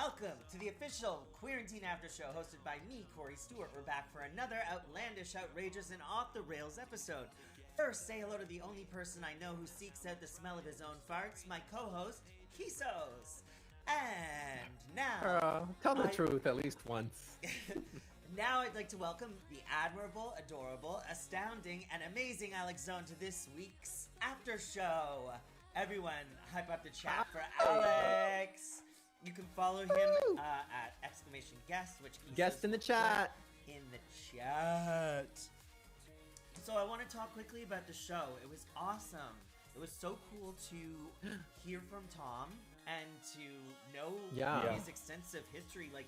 Welcome to the official Queerantine Aftershow hosted by me, Cory, Stewart. We're back for another outlandish, outrageous, and off-the-rails episode. First, say hello to the only person I know who seeks out the smell of his own farts, my co-host, Kisos. And now... tell the truth at least once. Now I'd like to welcome the admirable, adorable, astounding, and amazing Alexzone to this week's Aftershow. Everyone, hype up the chat for Alex. You can follow him at !guest, which he guest in the chat. In the chat. So I want to talk quickly about the show. It was awesome. It was so cool to hear from Tom and to know his extensive history. Like,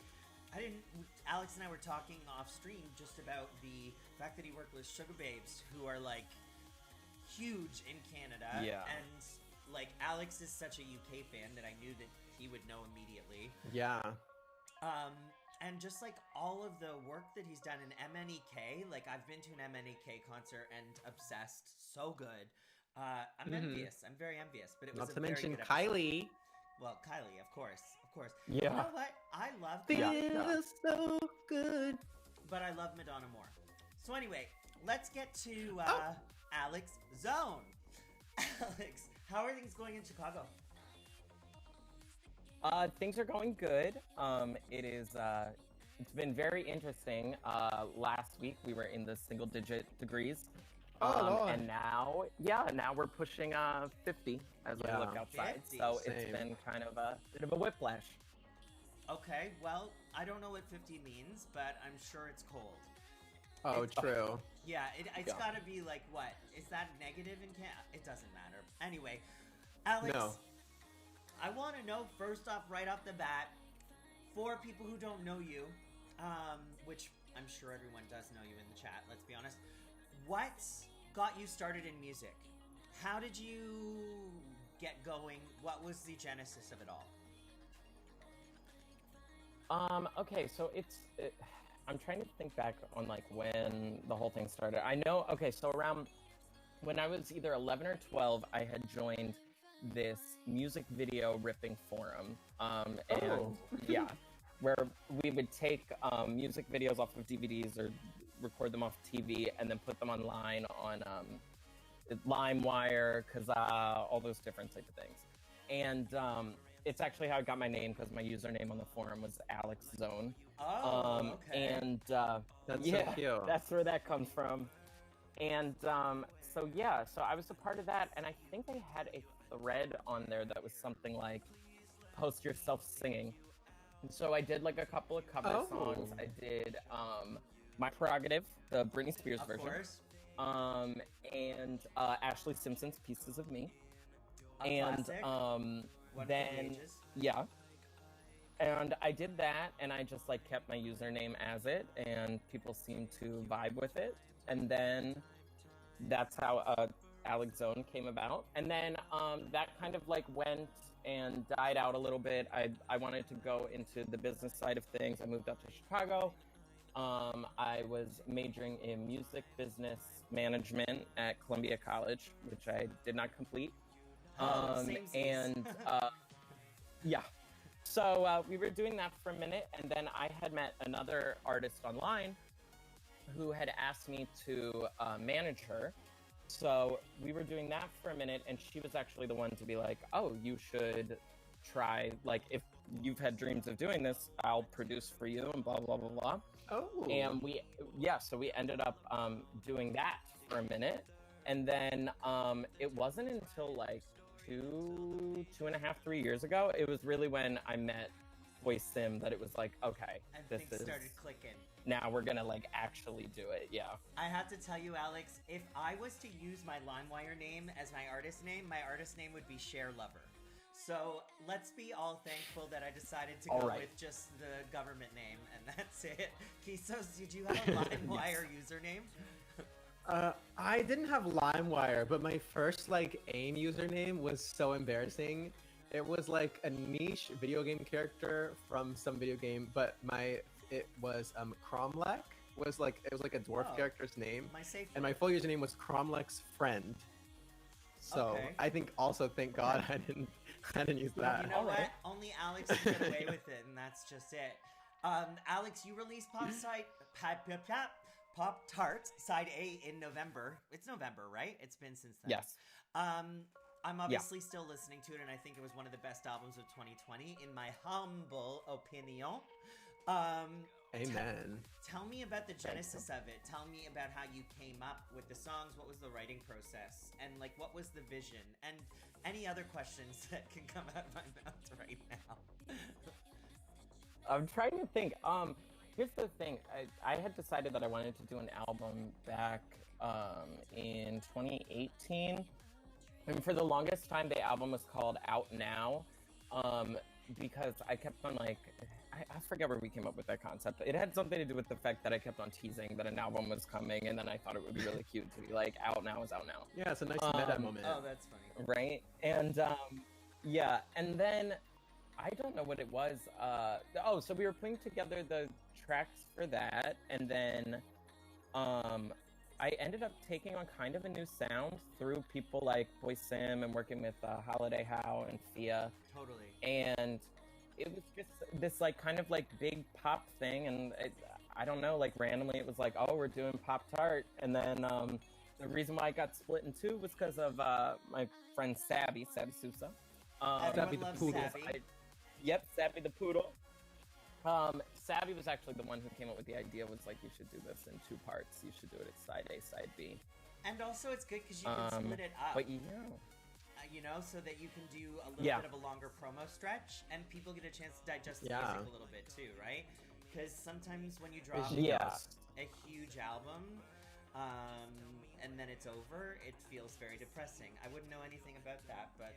Alex and I were talking off stream just about the fact that he worked with Sugar Babes, who are like huge in Canada. Yeah. And like, Alex is such a UK fan that I knew that he would know immediately. Yeah. And just like all of the work that he's done in MNEK, like I've been to an MNEK concert and obsessed. So good. I'm envious. I'm very envious. But it was not to mention Kylie. Well, Kylie, of course. Yeah. You know what? I love Feels so good. But I love Madonna more. So anyway, let's get to Alexzone. Alex, how are things going in Chicago? Things are going good. It's been very interesting. Last week we were in the single-digit degrees. And now we're pushing 50 as we look outside. 50. So it's been kind of a bit of a whiplash. Okay, well, I don't know what 50 means, but I'm sure it's cold. Oh, true. Yeah, it's gotta be like, what? Is that negative in Canada? It doesn't matter. Anyway, Alex, no. I want to know, first off, right off the bat, for people who don't know you, which I'm sure everyone does know you in the chat, let's be honest, what got you started in music? How did you get going? What was the genesis of it all? Okay, so I'm trying to think back on like when the whole thing started. I know, okay, so around when I was either 11 or 12, I had joined this music video ripping forum. Where we would take music videos off of DVDs or record them off TV and then put them online on LimeWire, Kazaa, all those different type of things. And it's actually how I got my name, because my username on the forum was Alexzone. Okay. And that's so cute. That's where that comes from. And so I was a part of that, and I think they had a thread on there that was something like, post yourself singing. And so I did like a couple of cover songs. I did My Prerogative, the Britney Spears version. Of course. And Ashley Simpson's Pieces of Me. Classic. Then and I did that, and I just like kept my username as it, and people seemed to vibe with it. And then that's how Alexzone came about. And then that kind of like went and died out a little bit. I wanted to go into the business side of things. I moved up to Chicago. I was majoring in music business management at Columbia College, which I did not complete. So we were doing that for a minute, and then I had met another artist online who had asked me to manage her. So we were doing that for a minute, and she was actually the one to be like, oh, you should try, like, if you've had dreams of doing this, I'll produce for you, and blah, blah, blah, blah. Oh. And so we ended up doing that for a minute. And then it wasn't until like 2.5, 3 years ago, it was really when I met Voice Sim that it was like, okay, and this things started clicking. Now we're gonna like actually do it. Yeah. I have to tell you, Alex, if I was to use my LimeWire name as my artist name would be Share Lover. So let's be all thankful that I decided to go with just the government name, and that's it. Kisos, did you have a LimeWire username? I didn't have LimeWire, but my first like AIM username was so embarrassing. It was like a niche video game character from some video game, but it was Cromlech. It was like a dwarf character's name. And my full username was Cromlech's friend. So thank God I didn't use that. You know what? Only Alex can get away with it, and that's just it. Alex, you released Pop Tart Side A in November. It's November, right? It's been since then. Yes. I'm obviously still listening to it, and I think it was one of the best albums of 2020, in my humble opinion. Amen. Tell me about the genesis of it. Tell me about how you came up with the songs. What was the writing process? And, like, what was the vision? And any other questions that can come out of my mouth right now. I'm trying to think. Here's the thing. I had decided that I wanted to do an album back in 2018. And for the longest time, the album was called Out Now, because I kept on, like, I forget where we came up with that concept. It had something to do with the fact that I kept on teasing that an album was coming, and then I thought it would be really cute to be like, Out Now is out now. Yeah, it's a nice meta moment. Oh, that's funny. Right? And, yeah, and then, I don't know what it was. So we were putting together the tracks for that, and then, I ended up taking on kind of a new sound through people like Boy Sim and working with Holiday How and Fia. Totally. And it was just this like kind of like big pop thing, and I don't know, like randomly it was like, oh, we're doing Pop Tart, and then the reason why I got split in two was because of my friend Sabby Sousa. Everyone loves Sabby. Yep, Sabby the poodle. Sabby was actually the one who came up with the idea, was like, you should do this in two parts. You should do it as side A, side B. And also it's good because you can split it up. But so that you can do a little bit of a longer promo stretch, and people get a chance to digest the music a little bit too, right? Because sometimes when you drop a huge album, and then it's over, it feels very depressing. I wouldn't know anything about that, but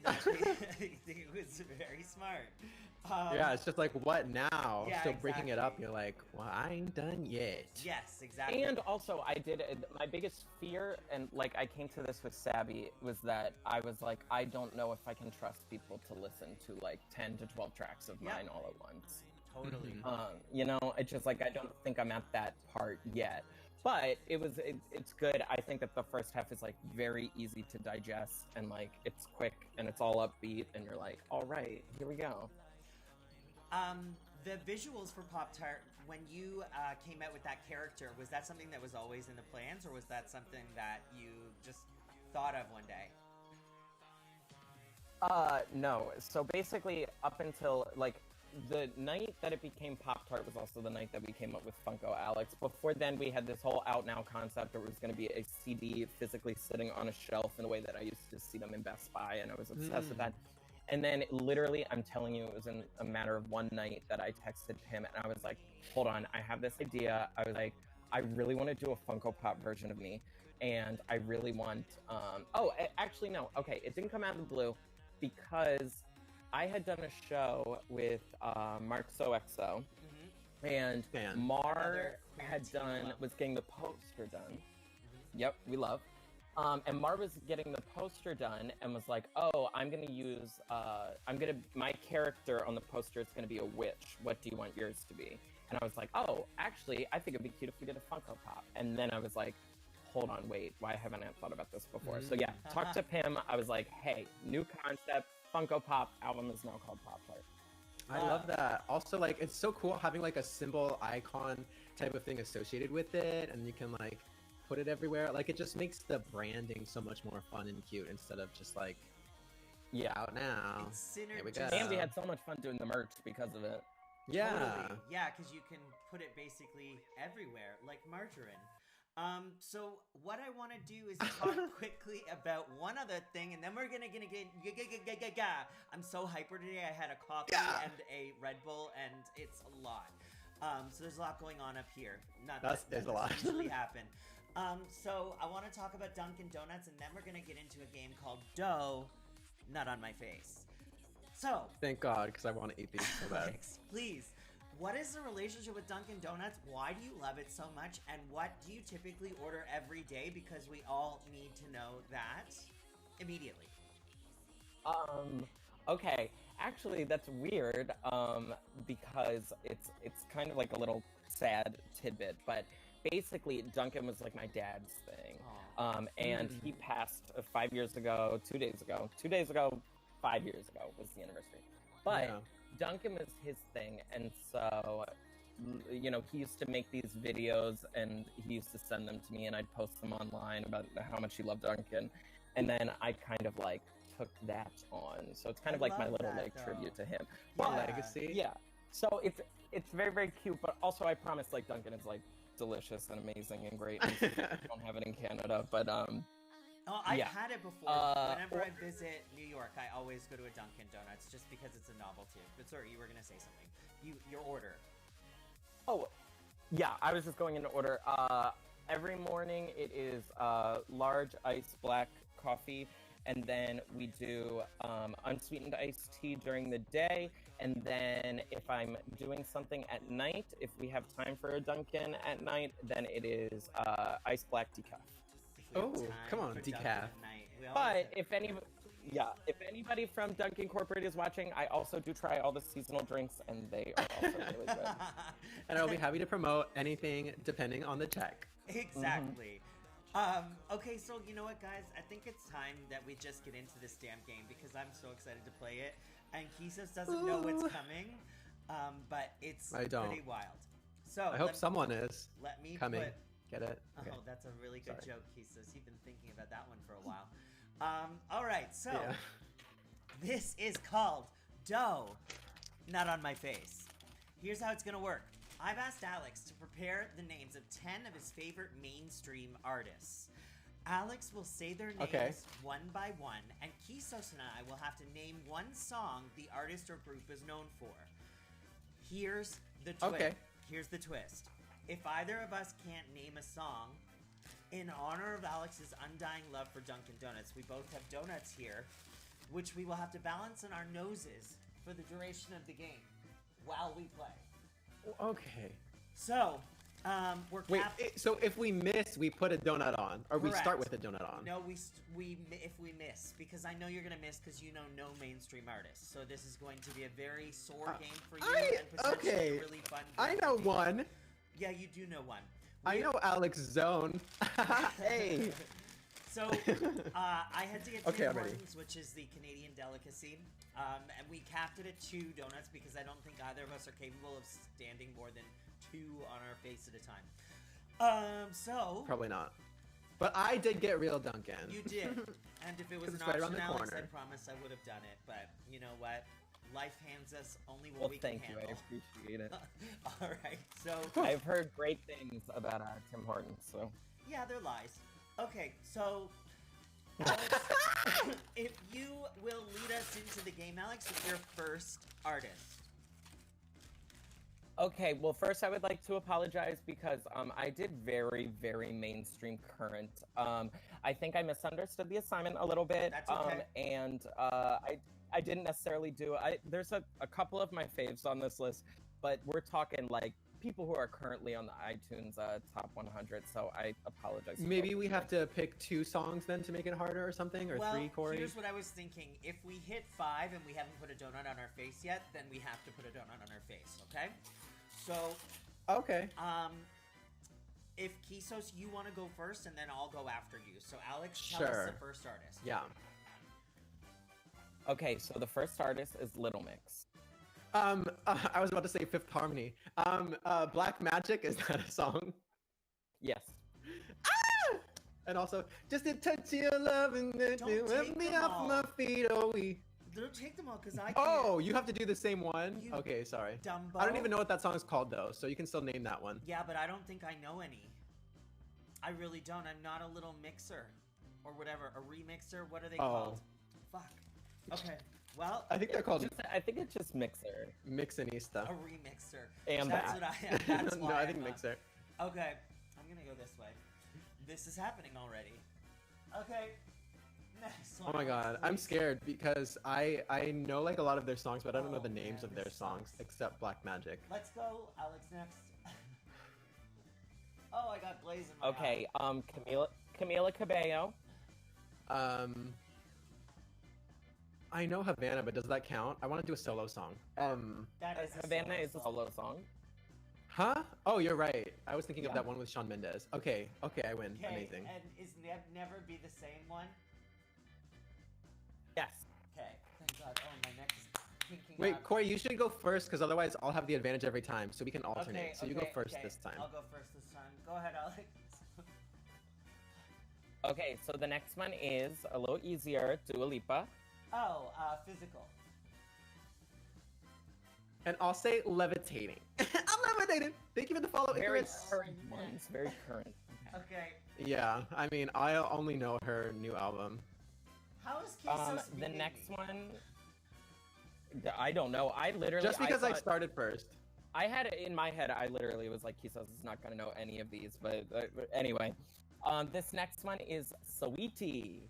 I think it was very smart. It's just like, what now? Yeah, Still breaking it up, you're like, well, I ain't done yet. Yes, exactly. And also, I did, my biggest fear, and like I came to this with Sabby, was that I was like, I don't know if I can trust people to listen to like 10 to 12 tracks of mine all at once. Totally. It's just like, I don't think I'm at that part yet. But it's good. I think that the first half is like very easy to digest, and like it's quick and it's all upbeat, and you're like, all right, here we go. The visuals for Pop Tart, when you came out with that character, was that something that was always in the plans, or was that something that you just thought of one day? No. So basically, up until like the night that it became Pop Tart was also the night that we came up with Funko Alex. Before then, we had this whole Out Now concept where it was going to be a CD physically sitting on a shelf in a way that I used to see them in Best Buy, and I was obsessed with that. And then literally, I'm telling you, it was in a matter of one night that I texted him, and I was like, hold on, I have this idea. I was like, I really want to do a Funko Pop version of me, and I really want, actually, no. Okay, it didn't come out of the blue because I had done a show with Mark XOXO, and Mar was getting the poster done. Yep, we love. And Mar was getting the poster done and was like, oh, my character on the poster is gonna be a witch. What do you want yours to be? And I was like, oh, actually, I think it'd be cute if we did a Funko Pop. And then I was like, hold on, wait, why haven't I thought about this before? So yeah, talked to Pim. I was like, hey, new concept, Funko Pop album is now called Pop Tart. I love that. Also, like, it's so cool having like a symbol icon type of thing associated with it, and you can like put it everywhere. Like, it just makes the branding so much more fun and cute instead of just like, out now. Here we go. And we had so much fun doing the merch because of it. Yeah. Totally. Yeah, because you can put it basically everywhere, like margarine. So what I want to do is talk quickly about one other thing, and then we're gonna get. I'm so hyper today. I had a coffee and a Red Bull, and it's a lot. So there's a lot going on up here. There's a lot. Usually happen. So I want to talk about Dunkin Donuts, and then we're gonna get into a game called Dough, Not on My Face. So thank God, because I want to eat these so bad. Alex, please. What is the relationship with Dunkin Donuts? Why do you love it so much? And what do you typically order every day? Because we all need to know that immediately. Okay. Actually, that's weird, because it's kind of like a little sad tidbit, but basically Dunkin was like my dad's thing. And he passed 5 years ago, 2 days ago, 5 years ago was the anniversary. But Dunkin was his thing, and so, you know, he used to make these videos, and he used to send them to me, and I'd post them online about how much he loved Dunkin, and then I kind of like took that on. So it's kind of like my little like tribute to him. But legacy. Yeah. So it's very, very cute, but also I promise like Dunkin is like delicious and amazing and great. And we don't have it in Canada, but Oh, I've had it before. Whenever I visit New York, I always go to a Dunkin Donuts just because it's a novelty. But sorry, you were gonna say something. Your order. Oh, yeah. I was just going into order. Every morning it is large iced black coffee, and then we do unsweetened iced tea during the day. And then if I'm doing something at night, if we have time for a Dunkin' at night, then it is iced black decaf. Oh, come on, decaf. But if anybody from Dunkin' Corporate is watching, I also do try all the seasonal drinks, and they are also really good. And I'll be happy to promote anything depending on the check. Exactly. Okay, so you know what, guys? I think it's time that we just get into this damn game because I'm so excited to play it, and Kisos doesn't know what's coming, but it's pretty wild. So I hope someone is coming. Get it? Okay. Oh, that's a really good joke, Kisos. You've been thinking about that one for a while. All right, so this is called Dough, Not on My Face. Here's how it's gonna work. I've asked Alex to prepare the names of 10 of his favorite mainstream artists. Alex will say their names one by one, and Kisos and I will have to name one song the artist or group is known for. Here's the twist. Here's the twist. If either of us can't name a song, in honor of Alex's undying love for Dunkin' Donuts, we both have donuts here, which we will have to balance on our noses for the duration of the game while we play. Okay. So, so if we miss, we put a donut on, or we start with a donut on. No, if we miss, because I know you're gonna miss because you know no mainstream artists. So this is going to be a very sore game for you and potentially a really fun game. I know one. Yeah, you do know one. I know Alexzone. Hey. So, I had to get Tim Hortons, which is the Canadian delicacy, and we capped it at 2 donuts because I don't think either of us are capable of standing more than 2 on our face at a time. So probably not. But I did get real Dunkin'. You did, and if it was an option, Alex, I promise I would have done it. But you know what? Life hands us only what we can handle. Thank you. I appreciate it. All right, so I've heard great things about Tim Hortons. So yeah, they're lies. Okay, so Alex, if you will lead us into the game, Alex, with your first artist. Okay, well, first I would like to apologize because I did very, very mainstream current. I think I misunderstood the assignment a little bit. That's okay. And I didn't necessarily do it. There's a couple of my faves on this list, but we're talking like people who are currently on the iTunes top 100, so I apologize. Maybe we have to pick 2 songs then to make it harder or something, or 3, Cory? Here's what I was thinking. If we hit 5 and we haven't put a donut on our face yet, then we have to put a donut on our face, okay? So, if Kisos, you want to go first, and then I'll go after you. So, Alex, tell us the first artist. Yeah. Okay, so the first artist is Little Mix. I was about to say Fifth Harmony. Black Magic, is that a song? Yes. Ah! And also, just a touch of your love and then you lift me off my feet, Don't take them all, because I can't. Oh, you have to do the same one? Okay, sorry. Dumbo. I don't even know what that song is called, though, so you can still name that one. Yeah, but I don't think I know any. I really don't. I'm not a little mixer. Or whatever. A remixer? What are they called? Fuck. Okay. Well, I think they're called. I think it's just Mixer. Mixinista. A remixer. And that's what I am. That's why no, I think Mixer. Okay, I'm gonna go this way. This is happening already. Okay. Next one. Oh my god, I'm scared because I know like a lot of their songs, but I don't know the names of their songs except Black Magic. Let's go, Alex. Next. Oh, I got glaze in my eye. Camila Cabello. I know Havana, but does that count? I want to do a solo song. Havana is a solo song. Huh? Oh, you're right. I was thinking of that one with Shawn Mendes. Okay, I win. Amazing. And is Never Be the Same one? Yes. Okay. Thank God. Oh, my neck is thinking Wait, of. Cory, you should go first because otherwise I'll have the advantage every time, so we can alternate. Okay, so you go first this time. I'll go first this time. Go ahead, Alex. Okay, so the next one is a little easier. Dua Lipa. Oh, physical. And I'll say levitating. I'm levitating. Thank you for the follow, Very Icarus. current ones. Very current. Okay. Yeah, I mean, I only know her new album. How is Kisos The beating next me? one, I don't know. I literally Just because I thought- started first. I had it in my head. I literally was like, Kisos is not gonna know any of these. But anyway, this next one is Saweetie.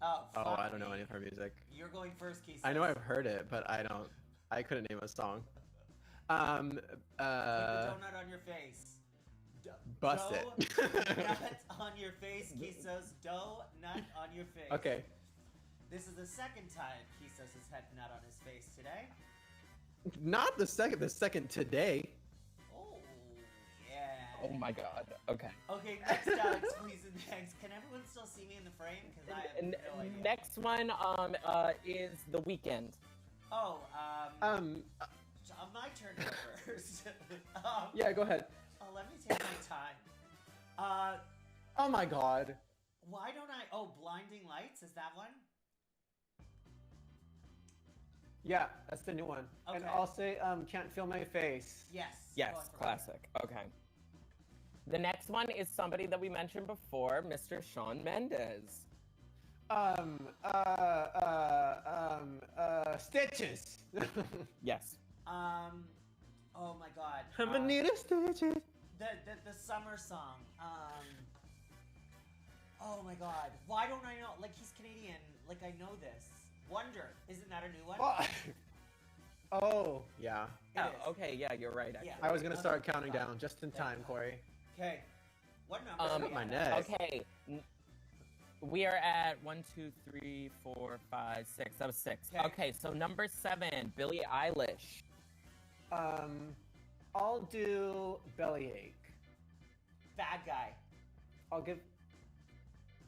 Oh, Oh, fuck I don't know me. any of her music. You're going first, Kisos. I know I've heard it, but I couldn't name a song. Put the donut on your face. Bust it. Donut on your face, Kisos. Donut on your face. Okay. This is the second time Kisos has had nut on his face today. Not the second today. Oh, yeah. Oh my god. Okay. Okay, next Alex, please and thanks. Can everyone still see me in the frame? Because I have no idea. Next one is The Weeknd. Oh, my turn to go first. Yeah, go ahead. Oh, let me take my time. Oh my god. Why don't I? Oh, Blinding Lights, is that one? Yeah, that's the new one. And Okay. I'll say Can't Feel My Face. Yes. Yes, Oh, I forgot. classic. Okay. The next one is somebody that we mentioned before, Mr. Shawn Mendes. Stitches. Yes. Oh my God. I'm gonna need a stitches. The summer song. Oh my God. Why don't I know? Like, he's Canadian. Like, I know this. Wonder. Isn't that a new one? Oh, yeah. It Oh, is. okay, yeah, you're right. Actually. Yeah. I was gonna start counting down just in time, Cory. Okay. What number? Um, are we my at? neck. Okay. We are at 1, 2, 3, 4, 5, 6. That was 6. Okay. Okay, so number 7, Billie Eilish. I'll do Bellyache. Bad guy. I'll give.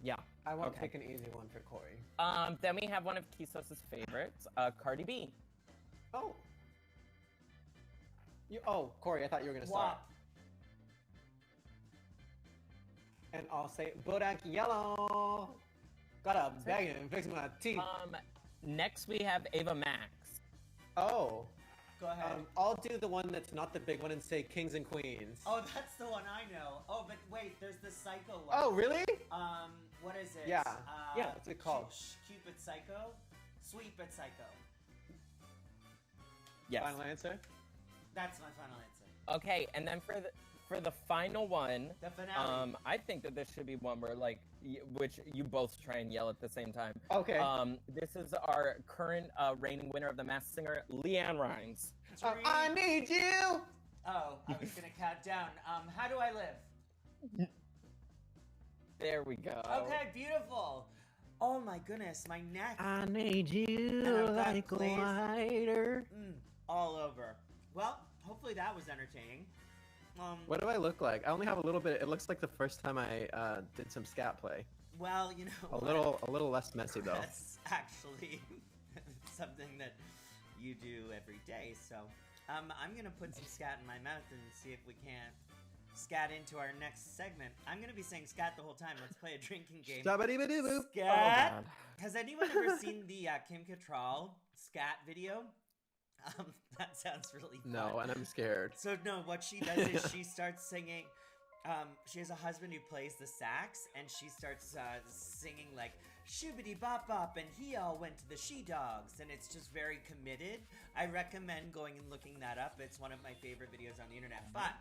Yeah. I won't Okay. take an easy one for Cory. Then we have one of Kisos' favorites, Cardi B. Oh. Cory, I thought you were gonna start. WAP. And I'll say Bodak Yellow. Got a bag and fix my teeth. Next we have Ava Max. Oh. Go ahead. I'll do the one that's not the big one and say Kings and Queens. Oh, that's the one I know. Oh, but wait, there's the Psycho one. Oh, really? What is it? Yeah. Yeah, what's it called? Cupid Psycho? Sweet but Psycho. Yes. Final answer? That's my final answer. Okay, and then for the final one, The finale. I think that this should be one where which you both try and yell at the same time. Okay. This is our current reigning winner of the Masked Singer, Leanne Rimes. I need you! Oh, I was gonna count down. How do I live? There we go. Okay, beautiful. Oh my goodness, my neck. I need you And I've got like a glazed- lighter. All over. Well, hopefully that was entertaining. What do I look like? I only have a little bit. It looks like the first time I did some scat play. Well, you know A what? little less messy though. That's actually something that you do every day. So, I'm gonna put some scat in my mouth and see if we can't scat into our next segment. I'm gonna be saying scat the whole time. Let's play a drinking game. Shabba-dee-ba-dee-boop. Scat. God. Has anyone ever seen the Kim Cattrall scat video? That sounds really fun. No, and I'm scared. So no, what she does is she starts singing. She has a husband who plays the sax, and she starts singing like "Shoobity bop bop," and he all went to the she dogs, and it's just very committed. I recommend going and looking that up. It's one of my favorite videos on the internet. But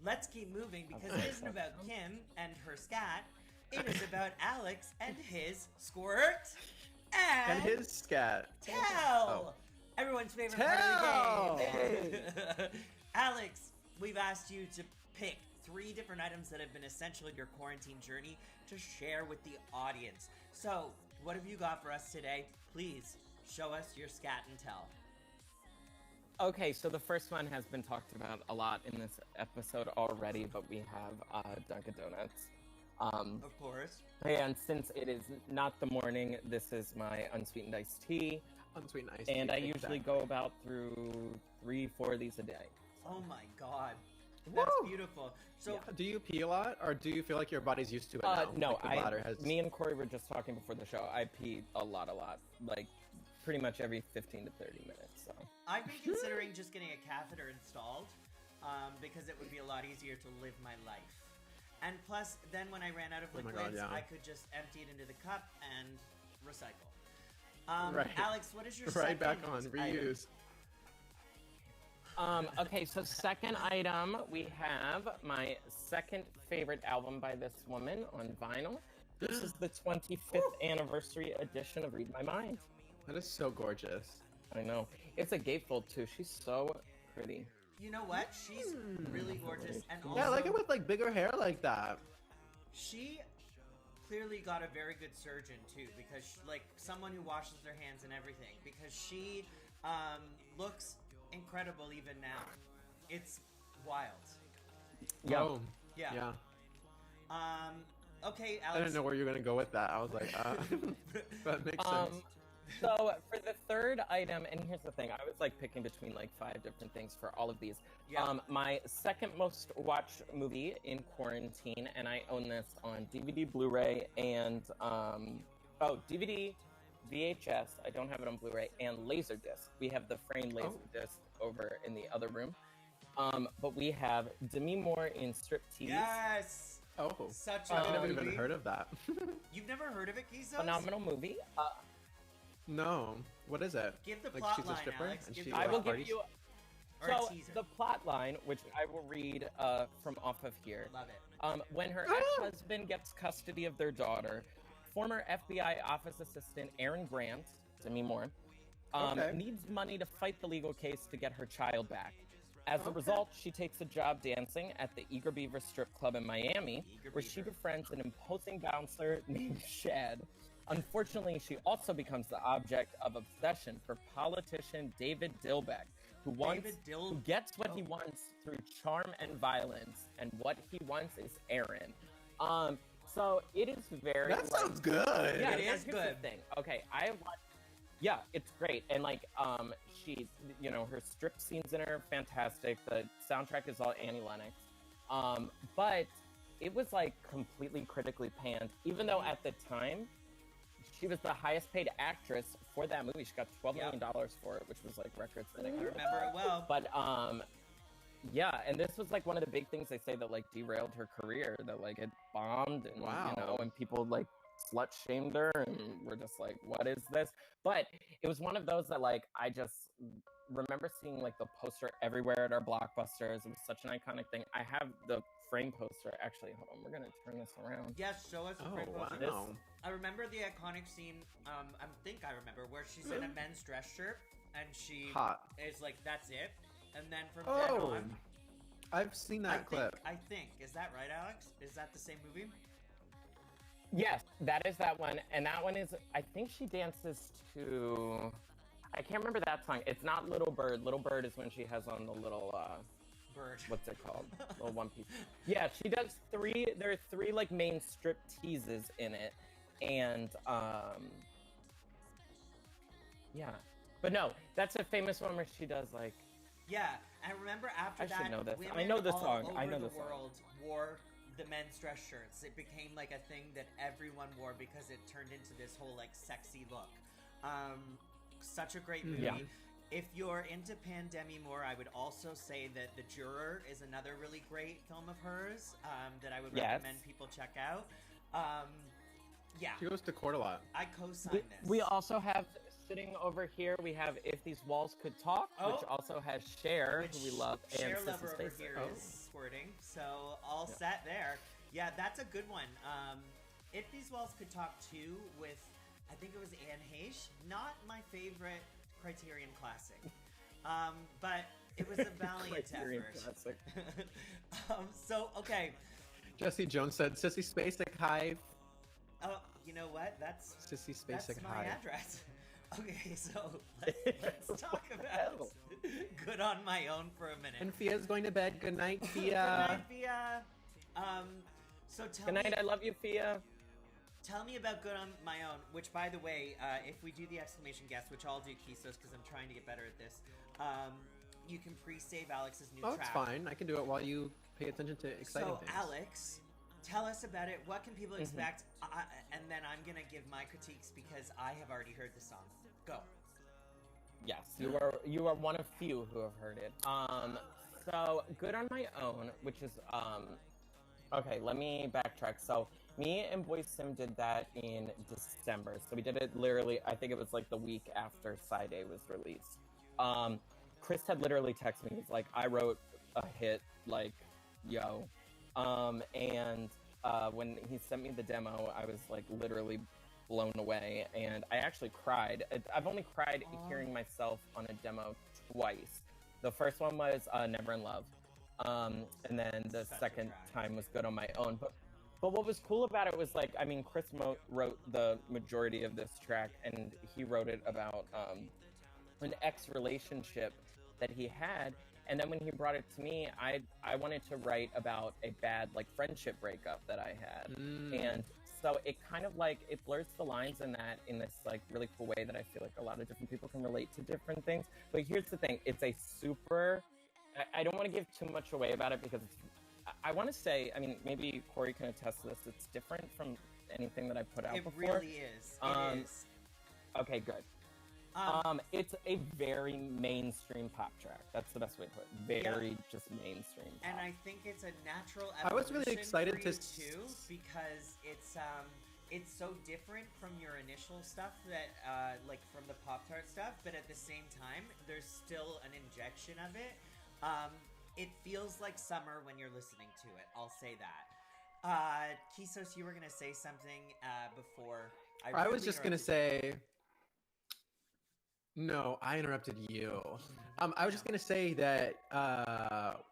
let's keep moving because it isn't about Kim and her scat. It is about Alex and his squirt And his scat. tell. Everyone's favorite part of the game. Alex, we've asked you to pick 3 different items that have been essential in your quarantine journey to share with the audience. So, what have you got for us today? Please show us your scat and tell. Okay, so the first one has been talked about a lot in this episode already, but we have Dunkin Donuts. Of course. And since it is not the morning, this is my unsweetened iced tea. Unsweetened iced And tea, I usually go about through 3-4 of these a day. Oh my god. That's Woo! beautiful. So Do you pee a lot, or do you feel like your body's used to it now? No, Like the bladder has... me and Cory were just talking before the show. I pee a lot, like pretty much every 15 to 30 minutes. So I've been considering just getting a catheter installed because it would be a lot easier to live my life. And plus, then when I ran out of Oh my liquids, God, yeah. I could just empty it into the cup and recycle. Right. Alex, what is your Right back second on, item? reuse. Okay, so second item, we have my second favorite album by this woman on vinyl. This is the 25th anniversary edition of Read My Mind. That is so gorgeous. I know. It's a gatefold too. She's so pretty. You know what? She's really gorgeous, and also Yeah, I like it with like bigger hair like that. she clearly got a very good surgeon too, because like someone who washes their hands and everything, because she looks incredible even now. It's wild. Yeah. Oh, Yeah. yeah. Okay, I Alex. didn't know where you were gonna go with that. I was like, that makes sense. So for the third item, and here's the thing, I was like picking between like 5 different things for all of these. Yeah. My second most watched movie in quarantine, and I own this on DVD, Blu-ray, and DVD, VHS. I don't have it on Blu-ray, and Laserdisc. We have the framed Laserdisc over in the other room. But we have Demi Moore in Striptease. Yes. Oh, Such a I've good never movie. even heard of that. You've never heard of it, Kisos? Phenomenal movie. No, what is it? Give the Like plot she's a line, stripper Alex. and Give she the I like will plot give parties? you. Or a So teaser. the plot line, which I will read from off of here. Love it. When her ex-husband gets custody of their daughter, former FBI office assistant Aaron Grant, Demi Moore, needs money to fight the legal case to get her child back. As a result, she takes a job dancing at the Eager Beaver strip club in Miami, where she befriends an imposing bouncer named Shad. Unfortunately, she also becomes the object of obsession for politician David Dilbeck, who gets what he wants through charm and violence, and what he wants is Aaron. So it is very. That sounds good. Yeah, It is here's good. The thing. Okay, I watched. Yeah, it's great, and like, she's, her strip scenes in her fantastic. The soundtrack is all Annie Lennox, but it was like completely critically panned. Even though at the time, she was the highest paid actress for that movie. She got $12 million for it, which was like record-setting. I remember it well. But yeah, and this was like one of the big things they say that like derailed her career. That like it bombed, and and people like slut shamed her, and we're just like, what is this? But it was one of those that like I just remember seeing like the poster everywhere at our Blockbusters. It was such an iconic thing. I have the frame poster. Actually, hold on, we're gonna turn this around. Yes, show us the frame poster. This, I remember the iconic scene. I think I remember where she's in a men's dress shirt and she is like, "That's it," and then from then on, I've seen that clip. I think is that right, Alex? Is that the same movie? Yes, that is that one, and that one is. I think she dances to. I can't remember that song. It's not Little Bird. Little Bird is when she has on the little. Bird. What's it called? Little one piece. Yeah, she does 3. There are 3 like main strip teases in it, and yeah, but no, that's a famous one where she does like. Yeah, and I remember after that, I should know this. women I know the all song. over I know the the song. world wore the men's dress shirts. It became like a thing that everyone wore because it turned into this whole like sexy look. Such a great movie. Yeah. If you're into Demi Moore, I would also say that The Juror is another really great film of hers that I would recommend people check out. Yeah. She goes to court a lot. I co-sign this. We also have, sitting over here, we have If These Walls Could Talk, which also has Cher, who we love, and Cher Sissy Lover over Spacek. here is squirting, so all set there. Yeah, that's a good one. If These Walls Could Talk too, with, I think it was Anne Heche, not my favorite Criterion classic, but it was a valiant effort. So, okay. Jesse Jones said, Sissy Spacek Hive. Oh, you know what? That's Sissy Spacek that's my Hive. address. Okay, so let's talk about Good on My Own for a minute. And Fia's going to bed. Good night, Fia. Good night, Fia. So tell Good night, me, I love you, Fia. tell me about Good on My Own, which, by the way, if we do the exclamation guess, which I'll do, Kisos, because I'm trying to get better at this, you can pre-save Alex's new track. Oh, it's fine. I can do it while you pay attention to exciting things. So, Alex, tell us about it. What can people expect? And then I'm going to give my critiques because I have already heard the song. Go. Yes, you are one of few who have heard it. So Good on My Own, which is okay, let me backtrack. So me and Boy Sim did that in December. So we did it literally, I think it was like the week after Side A was released. Chris had literally texted me, he's like, I wrote a hit, like, yo. And when he sent me the demo, I was like literally blown away, and I actually cried. I've only cried hearing myself on a demo twice. The first one was Never in Love, and then the second time was Good on My Own. But what was cool about it was, like, I mean, Chris wrote the majority of this track, and he wrote it about an ex-relationship that he had. And then when he brought it to me, I wanted to write about a bad, like, friendship breakup that I had. And so it kind of, like, it blurs the lines in this, like, really cool way that I feel like a lot of different people can relate to different things. But here's the thing. It's a super... I don't want to give too much away about it because I want to say, I mean, maybe Cory can attest to this. It's different from anything that I've put out before. It really is. It is. Okay, good. It's a very mainstream pop track. That's the best way to put it. Very just mainstream pop. And I think it's a natural evolution I was really excited for you to too, because it's so different from your initial stuff that like from the Pop Tart stuff, but at the same time, there's still an injection of it. It feels like summer when you're listening to it. I'll say that. Kisos, you were gonna say something before. I was just gonna say. No, I interrupted you. I was just gonna say that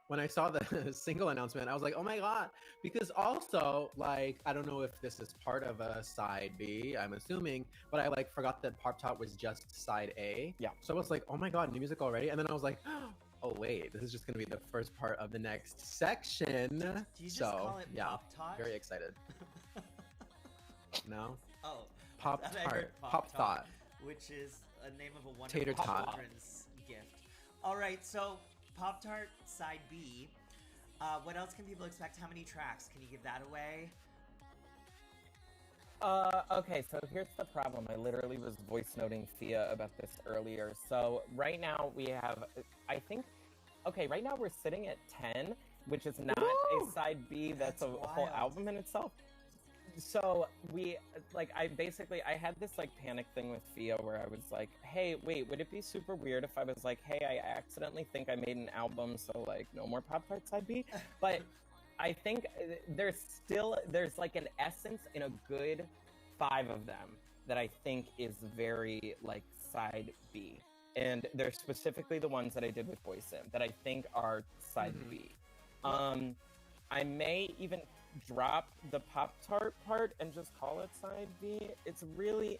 when I saw the single announcement, I was like, "Oh my god!" Because also, like, I don't know if this is part of a side B. I'm assuming, but I like forgot that Pop Tart was just side A. Yeah. So I was like, "Oh my god, new music already!" And then I was like, "Oh wait, this is just gonna be the first part of the next section." Do you just call it Pop Tart? Very excited. No. Oh, Pop Tart. Pop Tart. Which is a name of a Tater wonderful tot. children's gift. All right, so Pop Tart side B. What else can people expect? How many tracks? Can you give that away? Okay, so here's the problem. I literally was voice noting Thea about this earlier. So right now we have, I think, okay, right now we're sitting at 10, which is not a side B. That's a whole album in itself. So I had this like panic thing with Thea where I was like, hey, wait, would it be super weird if I was like, hey, I accidentally think I made an album, so like no more Pop Tart side B? But I think there's like an essence in a good 5 of them that I think is very like side B. And they're specifically the ones that I did with Boy Sim that I think are side B. I may even drop the Pop Tart part and just call it side B. It's really,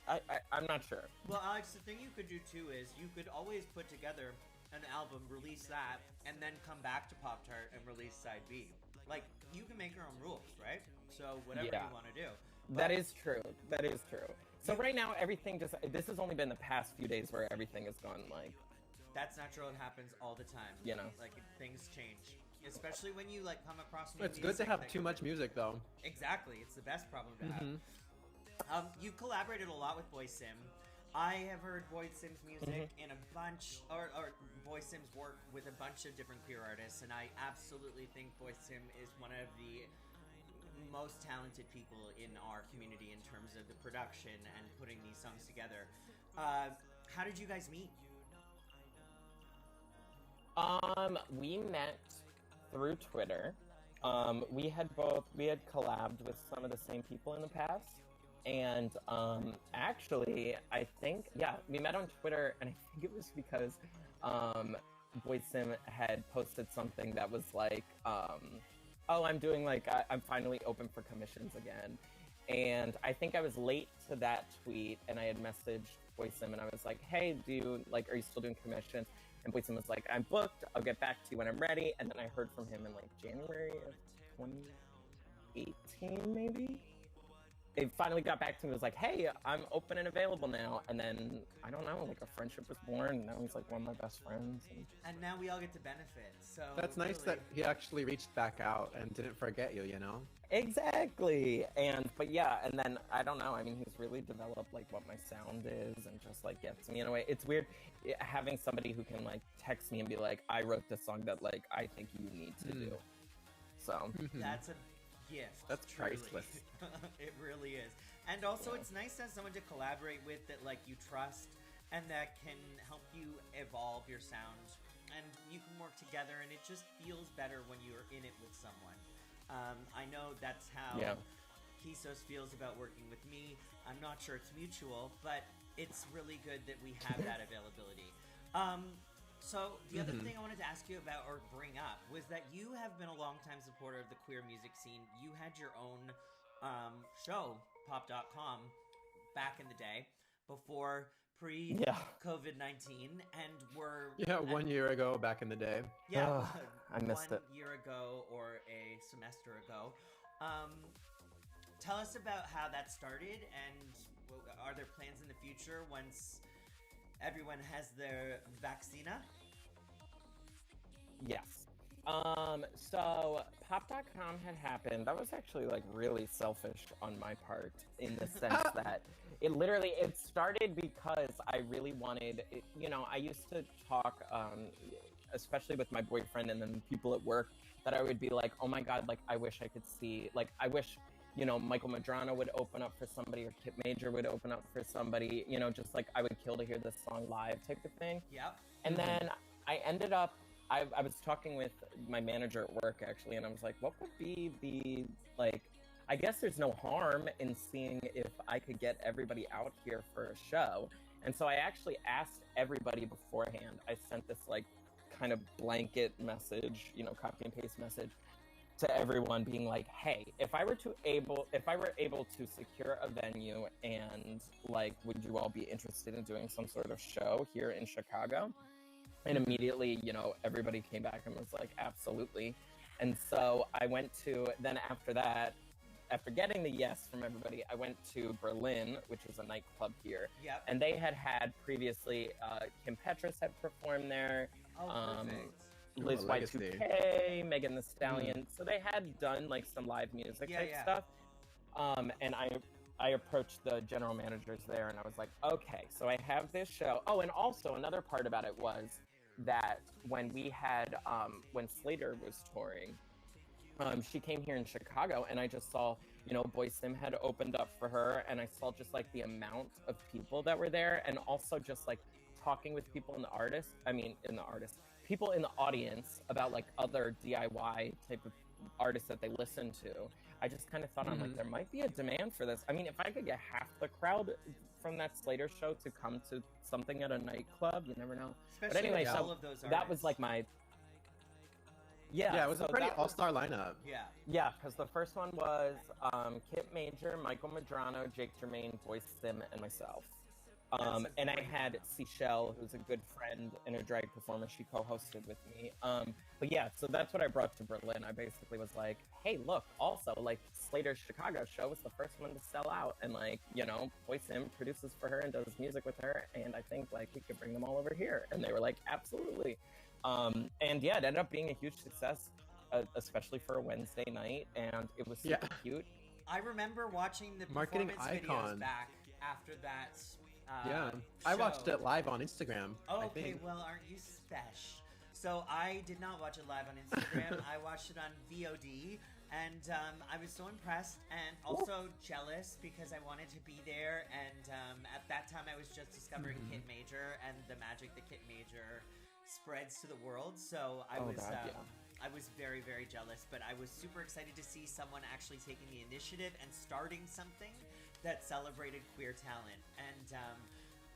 I'm not sure. Well, Alex, the thing you could do too is you could always put together an album, release that, and then come back to Pop Tart and release side B. Like, you can make your own rules, right? So whatever you want to do. That is true. That is true. So right now, everything this has only been the past few days where everything has gone like... That's natural. It happens all the time. You know? Like, things change. Especially when you like come across new It's good to have too much music, though. Exactly, it's the best problem to have. You've collaborated a lot with Boy Sim. I have heard Boy Sim's music in a bunch, or Boy Sim's work with a bunch of different queer artists, and I absolutely think Boy Sim is one of the most talented people in our community in terms of the production and putting these songs together. How did you guys meet? We met through Twitter. We had collabed with some of the same people in the past. And actually, I think, we met on Twitter, and I think it was because Boy Sim had posted something that was like, I'm finally open for commissions again. And I think I was late to that tweet, and I had messaged Boy Sim, and I was like, hey, are you still doing commissions? And Boy Sim was like, I'm booked, I'll get back to you when I'm ready. And then I heard from him in like January of 2018, maybe? they finally got back to me and was like, hey, I'm open and available now. And then, I don't know, like a friendship was born. Now he's like one of my best friends. And now we all get to benefit. So That's nice that he actually reached back out and didn't forget you, you know? Exactly. But yeah, and then, I don't know, I mean, he's really developed like what my sound is and just like gets me in a way. It's weird having somebody who can like text me and be like, I wrote this song that like I think you need to do. So. That's a gift. That's truly. priceless. It really is. And also it's nice to have someone to collaborate with that like you trust and that can help you evolve your sound, and you can work together, and it just feels better when you're in it with someone. I know that's how Kisos feels about working with me. I'm not sure it's mutual, but it's really good that we have that availability. So the other thing I wanted to ask you about or bring up was that you have been a longtime supporter of the queer music scene. You had your own show, Pop.com, back in the day, before pre-COVID-19, and were... Yeah, 1 year ago, back in the day. Yeah, I missed it. 1 year ago or a semester ago. Tell us about how that started, and are there plans in the future once everyone has their vaccina? Yes. So Pop.com had happened. That was actually like really selfish on my part in the sense that it started because I really wanted, you know, I used to talk, especially with my boyfriend and then people at work, that I would be like, oh my God, like I wish I could see, like I wish, you know, Michael Madrano would open up for somebody or Kit Major would open up for somebody, you know, just like I would kill to hear this song live type of thing. Yep. And then I ended up, I was talking with my manager at work actually, and I was like, what would be the, like, I guess there's no harm in seeing if I could get everybody out here for a show. And so I actually asked everybody beforehand. I sent this like kind of blanket message, you know, copy and paste message to everyone being like, hey, if I were able to secure a venue and like, would you all be interested in doing some sort of show here in Chicago? And immediately, you know, everybody came back and was like, absolutely. And so I went to, then after that, after getting the yes from everybody, I went to Berlin, which is a nightclub here. Yep. And they had previously, Kim Petras had performed there. Oh, perfect. Liz Y2K, Megan Thee Stallion. So they had done like some live music type stuff. And I approached the general managers there and I was like, okay, so I have this show. Oh, and also another part about it was that when we had, when Slater was touring, she came here in Chicago and I just saw, you know, Boy Sim had opened up for her and I saw just like the amount of people that were there and also just like talking with people people in the audience about like other DIY type of artists that they listen to. I just kind of thought, I'm like, there might be a demand for this. I mean, if I could get half the crowd from that Slater show to come to something at a nightclub, you never know. Especially but anyway, all of those that was like my... Yeah, it was a pretty all-star lineup. Yeah, because the first one was Kit Major, Michael Madrano, Jake Jermaine, Boy Sim, and myself. And I had Seashell, who's a good friend and a drag performer. She co-hosted with me. But yeah, so that's what I brought to Berlin. I basically was like, hey, look, also, like, Slater's Chicago show was the first one to sell out. And, like, you know, Boy Sim produces for her and does music with her. And I think, like, we could bring them all over here. And they were like, absolutely. And yeah, it ended up being a huge success, especially for a Wednesday night. And it was super cute. I remember watching the marketing performance icon videos back after that. I watched it live on Instagram. Oh, okay, well, aren't you special? So I did not watch it live on Instagram. I watched it on VOD, and I was so impressed and also jealous because I wanted to be there. And at that time, I was just discovering Kit Major and the magic that Kit Major spreads to the world. So I was very, very jealous, but I was super excited to see someone actually taking the initiative and starting something that celebrated queer talent. And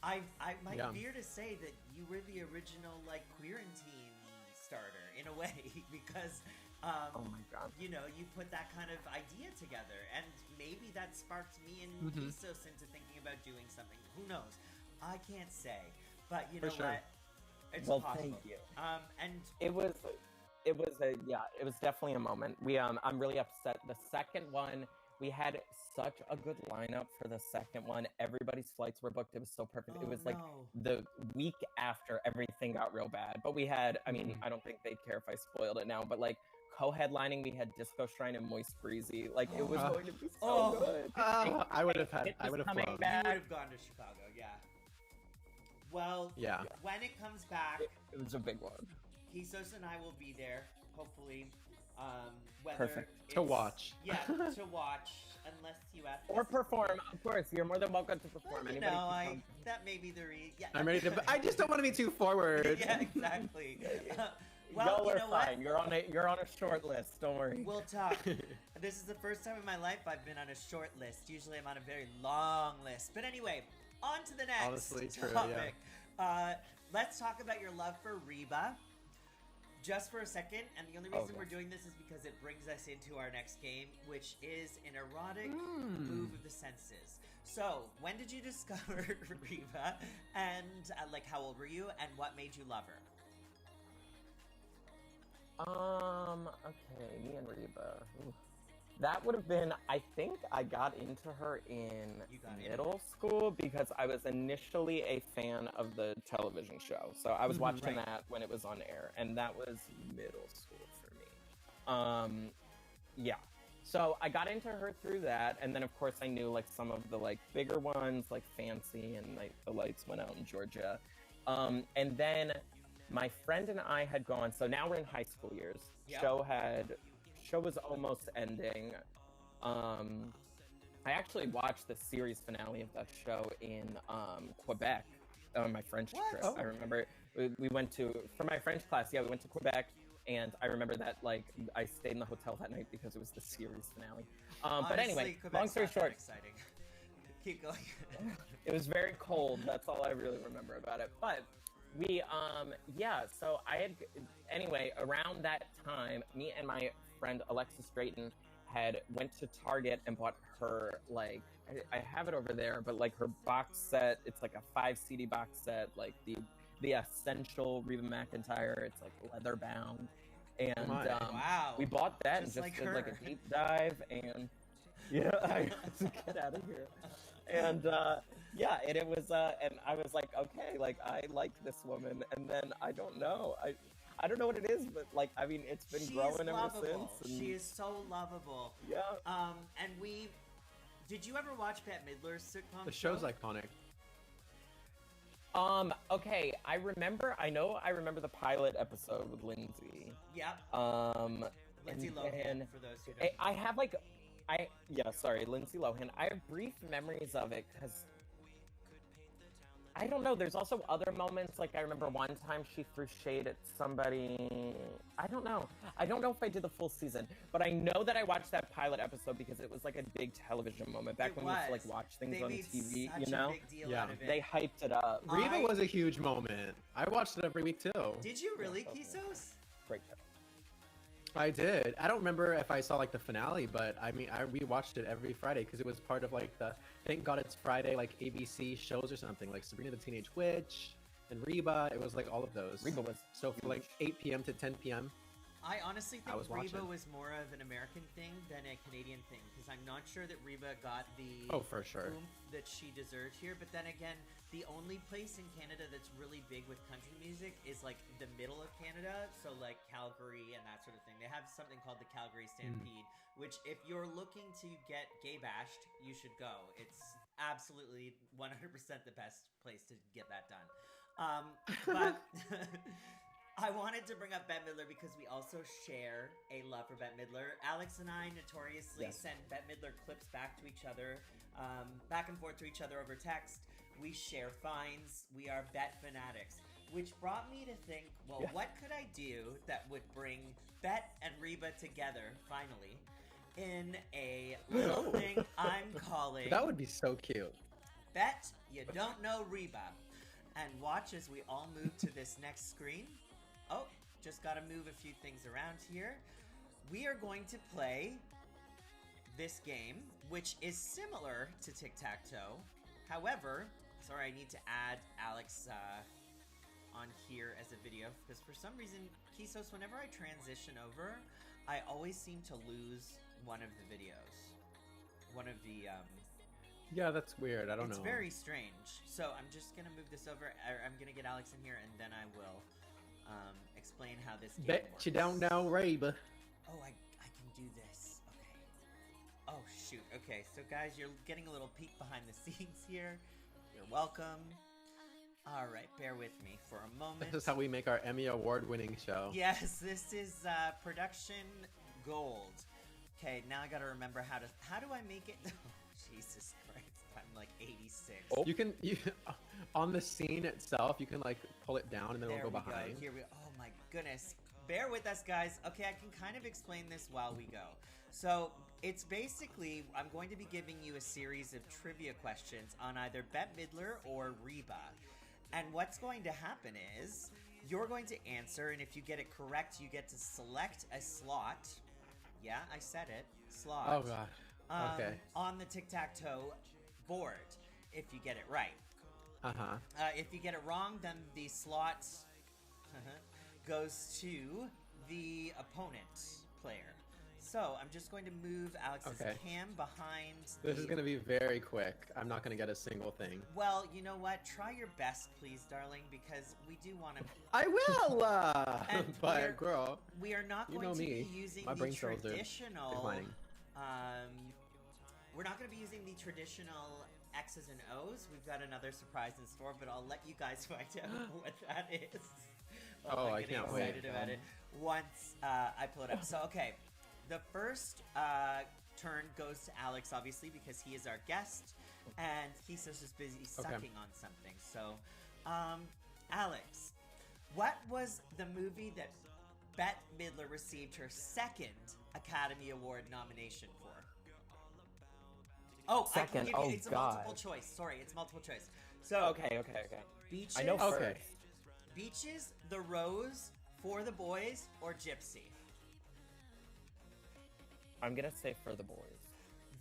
I might fear to say that you were the original like Queerantine starter in a way because oh my God. you know, you put that kind of idea together, and maybe that sparked me and Kisos into thinking about doing something. Who knows? I can't say, but you know what? It's possible. Thank you. And it was definitely a moment. I'm really upset. The second one, we had such a good lineup for the second one. Everybody's flights were booked. It was so perfect. Oh, It was like no. the week after everything got real bad. But we had, I mean, Mhm. I don't think they'd care if I spoiled it now, but like co-headlining, we had Disco Shrine and Moist Breezy. Like it was Oh. going to be so Oh. good. I would have It was coming flown. back. You would have gone to Chicago, yeah. Well, Yeah. when it comes back, It was a big one. Kisos and I will be there, hopefully. Whether Perfect. To it's- watch. Yeah, to watch, unless you ask Or us to perform, of course. You're more than welcome to perform. You Anybody know, can come. that may be the yeah. I'm ready to. I just don't want to be too forward. Yeah, exactly. Well, Y'all you are know fine. what? You're on a short list. Don't worry. We'll talk. This is the first time in my life I've been on a short list. Usually I'm on a very long list. But anyway, on to the next Honestly, true, topic. Let's talk about your love for Reba. Just for a second, and the only reason we're yes. doing this is because it brings us into our next game, which is an erotic move of the senses. So, when did you discover Reba, and like how old were you, and what made you love her? Okay, me and Reba. Ooh. That would have been, I think I got into her in You got into middle school because I was initially a fan of the television show. So I was watching Right. that when it was on air, and that was middle school for me. Yeah. So I got into her through that, and then of course I knew like some of the like bigger ones, like Fancy and like The Lights Went Out in Georgia. And then my friend and I had gone, so now we're in high school years. Yeah. Show was almost ending. I actually watched the series finale of that show in Quebec on my French What? trip. Oh. I remember we went to, for my French class, yeah, we went to Quebec, and I remember that like I stayed in the hotel that night because it was the series finale. But Honestly, anyway, Quebec's long story not that short, exciting. Keep going. it was very cold. That's all I really remember about it. But we, yeah, so I had, anyway, around that time, me and my friend Alexis Drayton had went to Target and bought her, like, I have it over there, but like her box set, it's like a 5 CD box set, like the essential Reba McEntire, it's like leather bound. And my. Wow. we bought that Just and just like did like her. a deep dive, and yeah, I get out of here. And yeah, and it was, and I was like, okay, like I like this woman, and then I don't know, I don't know what it is, but like I mean, it's been She's growing ever lovable. since. And She is so lovable. yeah. And did you ever watch Bette Midler's sitcom? The show's show? iconic. Okay, I remember the pilot episode with Lindsay. Yep. Lindsay and Lohan, then for those who don't. I have Lindsay Lohan. I have brief memories of it because I don't know. There's also other moments. Like I remember one time she threw shade at somebody. I don't know. I don't know if I did the full season, but I know that I watched that pilot episode because it was like a big television moment back It when we used to was. like watch things They on made TV. such You know, a big deal Yeah. out of it. they hyped it up. Reba was a huge moment. I watched it every week too. Did you really, Okay. Kisos? Great. I did. I don't remember if I saw like the finale, but I mean, we watched it every Friday because it was part of like the Thank God It's Friday like ABC shows or something, like Sabrina the Teenage Witch and Reba. It was like all of those. Reba was So from like 8 p.m. to 10 p.m. I honestly think I was Reba watching. was more of an American thing than a Canadian thing, because I'm not sure that Reba got the Oh, for sure. oomph that she deserved here. But then again, the only place in Canada that's really big with country music is like the middle of Canada, so like Calgary and that sort of thing. They have something called the Calgary Stampede, which if you're looking to get gay bashed, you should go. It's absolutely 100% the best place to get that done. But I wanted to bring up Bette Midler because we also share a love for Bette Midler. Alex and I notoriously Yes. send Bette Midler clips back to each other, back and forth to each other over text. We share finds. We are Bette fanatics, which brought me to think, well, Yeah. what could I do that would bring Bette and Reba together, finally, in a little thing I'm calling That would be so cute. Bet You Don't Know Reba. And watch as we all move to this next screen. Oh, just gotta move a few things around here. We are going to play this game, which is similar to tic-tac-toe. However, sorry, I need to add Alex on here as a video, because for some reason, Kisos, whenever I transition over, I always seem to lose one of the videos. one of the Yeah, that's weird. I don't know. It's very strange. So I'm just gonna move this over. I'm gonna get Alex in here, and then I will explain how this game Bet works. you don't know, Reba. Oh, I can do this. Okay. Oh shoot. Okay, so guys, you're getting a little peek behind the scenes here. You're welcome. All right, bear with me for a moment. This is how we make our Emmy award-winning show. Yes, this is production gold. Okay, now I gotta remember how do I make it? Oh, Jesus Christ, I'm like 86. Oh. You on the scene itself, you can like pull it down and then There it'll go we behind. go. Here we go. Oh my goodness. Bear with us, guys. Okay, I can kind of explain this while we go. So it's basically, I'm going to be giving you a series of trivia questions on either Bette Midler or Reba. And what's going to happen is you're going to answer, and if you get it correct, you get to select a slot. Yeah, I said it. Slot. Oh god. Okay. On the tic-tac-toe board, if you get it right. If you get it wrong, then the slot goes to the opponent player. So I'm just going to move Alex's cam behind. This is going to be very quick. I'm not going to get a single thing. Well, you know what? Try your best, please, darling, because we do want to. I will. But girl, we are not going to be using the traditional. We're not going to be using the traditional X's and O's. We've got another surprise in store, but I'll let you guys find out what that is. Oh, I can't wait. Excited about it once I pull it up. So, okay. The first turn goes to Alex, obviously, because he is our guest, and Kisos is busy sucking on something. So, Alex, what was the movie that Bette Midler received her second Academy Award nomination for? Oh, second. I can give you, it's a multiple choice. Sorry, it's multiple choice. So, okay. Beaches, I know first. Okay. Beaches, The Rose, For the Boys, or Gypsy? I'm gonna say For the Boys.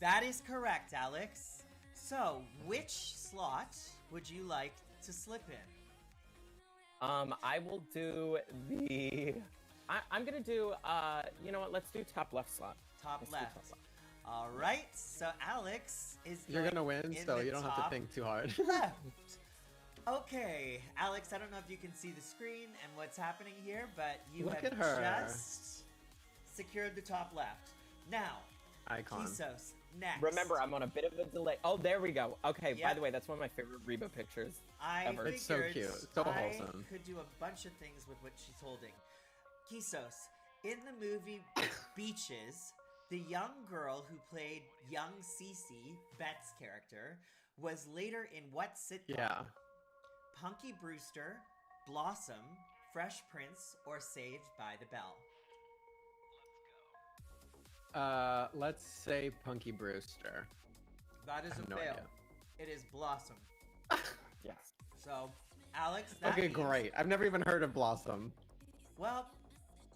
That is correct, Alex. So, which slot would you like to slip in? I will do the. I'm gonna do. You know what? Let's do top left slot. Top left. All right. So Alex is. You're gonna win, so you don't have to think too hard. Left. Okay, Alex. I don't know if you can see the screen and what's happening here, but you Look have at her. just secured the top left. Now, Icon. Kisos, next. Remember, I'm on a bit of a delay. Oh, there we go. Okay, Yep. By the way, that's one of my favorite Reba pictures ever. It's so cute. So wholesome. I could do a bunch of things with what she's holding. Kisos, in the movie Beaches, the young girl who played young Cece, Bette's character, was later in what sitcom? Yeah. Punky Brewster, Blossom, Fresh Prince, or Saved by the Bell? Let's say Punky Brewster. That is a no fail. idea. It is Blossom. Yes. So, Alex, that Okay, means, great. I've never even heard of Blossom. well,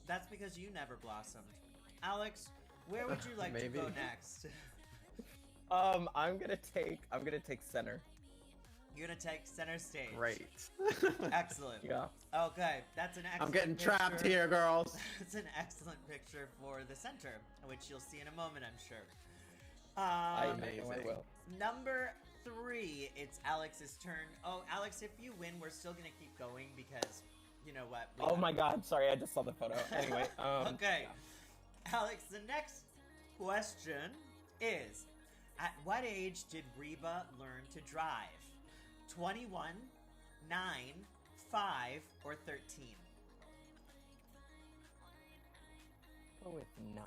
that's because you never blossomed. Alex, where would you like to Maybe. go next? I'm gonna take center. You're gonna take center stage. Great. Excellent. Yeah. Okay, that's an excellent I'm getting picture. trapped here, girls. It's an excellent picture for the center, which you'll see in a moment, I'm sure. I Amazing. will. Number 3, it's Alex's turn. Oh, Alex, if you win, we're still gonna keep going because, you know what? Oh my God! Sorry, I just saw the photo. Anyway. Okay. Alex, the next question is, at what age did Reba learn to drive? 21, 9, 5, or 13? Go with 9.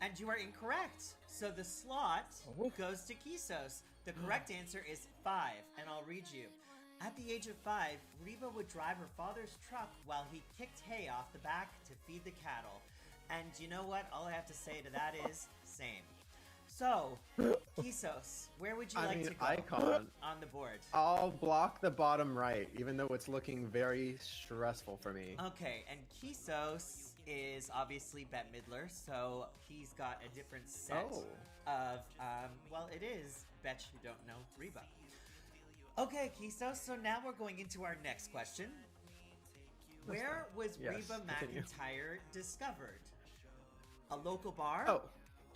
And you are incorrect. So the slot Oh. goes to Kisos. The correct answer is 5, and I'll read you. At the age of 5, Reba would drive her father's truck while he kicked hay off the back to feed the cattle. And you know what? All I have to say to that is same. So, Kisos, where would you like to go Icon. on the board? I'll block the bottom right, even though it's looking very stressful for me. Okay, and Kisos is obviously Bette Midler, so he's got a different set of, well, it is Bet You Don't Know Reba. Okay, Kisos, so now we're going into our next question. Where was Yes, Reba continue. McEntire discovered? A local bar?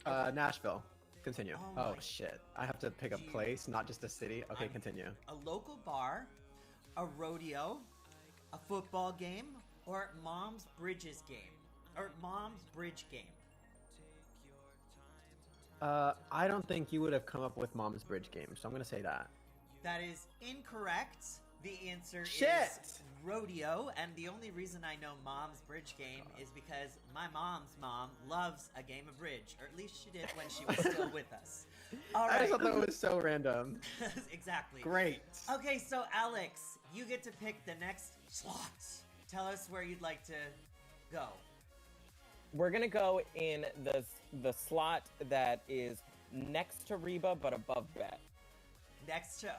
Oh, Nashville. Continue. Oh Oh, my- shit. I have to pick a Dude. place, not just a city. Okay, I'm- continue. A local bar, a rodeo, a football game, or Mom's Bridges game. Or Mom's Bridge game. I don't think you would have come up with Mom's Bridge game, so I'm gonna say that. That is incorrect. The answer Shit! is rodeo, and the only reason I know Mom's Bridge game is because my mom's mom loves a game of bridge, or at least she did when she was still with us. All I right. just thought that was so random. Exactly. Great. Okay, so Alex, you get to pick the next slot. Tell us where you'd like to go. We're gonna go in the slot that is next to Reba but above Bet. Next to,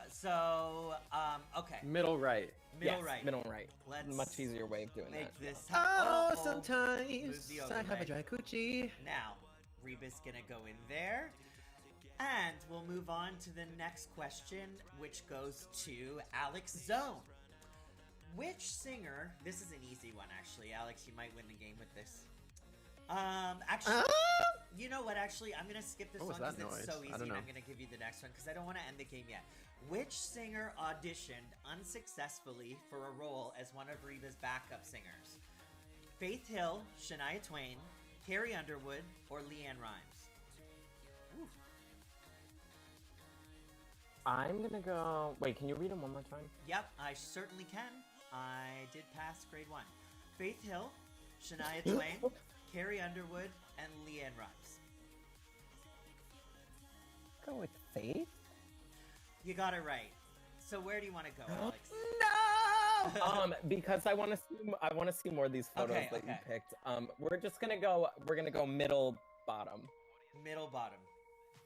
okay. Middle right. Middle Yes, right. Middle right. Let's Much easier way of doing make that. this Oh, move sometimes the I have overlay. a dry coochie. Now, Reba's gonna go in there. And we'll move on to the next question, which goes to Alexzone. Which singer, this is an easy one actually, Alex, you might win the game with this. Actually, you know what, actually, I'm gonna skip this What one was because that it's so noise? easy I don't and know. I'm gonna give you the next one because I don't want to end the game yet. Which singer auditioned unsuccessfully for a role as one of Reba's backup singers? Faith Hill, Shania Twain, Carrie Underwood, or Leanne Rimes? Ooh. I'm gonna go. Wait, can you read them one more time? Yep, I certainly can. I did pass grade 1. Faith Hill, Shania Twain, Carrie Underwood, and Leanne Rimes. Go with Faith. You got it right. So where do you want to go, Alex? No! Because I want to see more of these photos Okay, that you okay. picked. We're gonna go middle bottom. Middle bottom.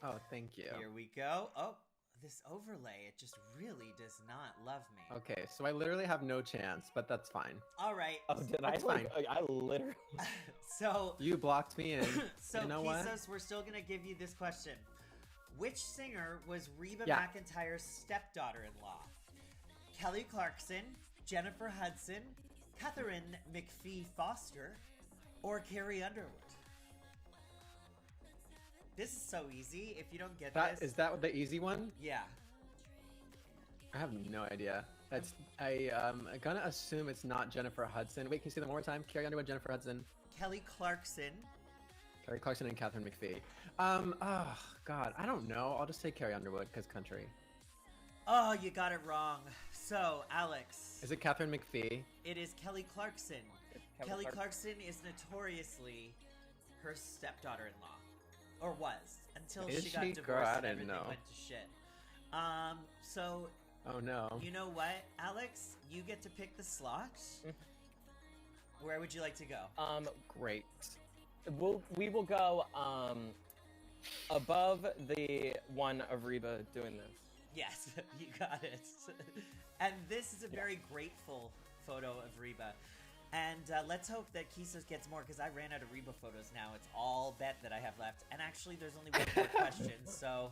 Oh, thank you. Here we go. Oh, this overlay, it just really does not love me. Okay, so I literally have no chance, but that's fine. All right. Oh, did I? That's Like, fine. I literally. So, You blocked me in. so you know what? Kisos, we're still going to give you this question. Which singer was Reba Yeah. McEntire's stepdaughter-in-law? Kelly Clarkson, Jennifer Hudson, Catherine McPhee Foster, or Carrie Underwood? This is so easy. If you don't get That this, is that the easy one? yeah. I have no idea. I'm gonna assume it's not Jennifer Hudson. Wait, can you say that one more time? Carrie Underwood, Jennifer Hudson, Kelly Clarkson. Carrie Clarkson, and Catherine McPhee. Oh God, I don't know. I'll just say Carrie Underwood because country. Oh, you got it wrong. So, Alex, Is it Catherine McPhee? it is Kelly Clarkson. Kelly Clarkson is notoriously her stepdaughter-in-law, or was until Is she got she? divorced Girl, I and didn't everything know. went to shit. So Oh no. you know what, Alex? You get to pick the slot. Where would you like to go? Great. We will go above the one of Reba doing this. Yes, you got it. And this is a very grateful photo of Reba. And let's hope that Kisos gets more because I ran out of Reba photos now. It's all Bet that I have left. And actually, there's only one more question. So,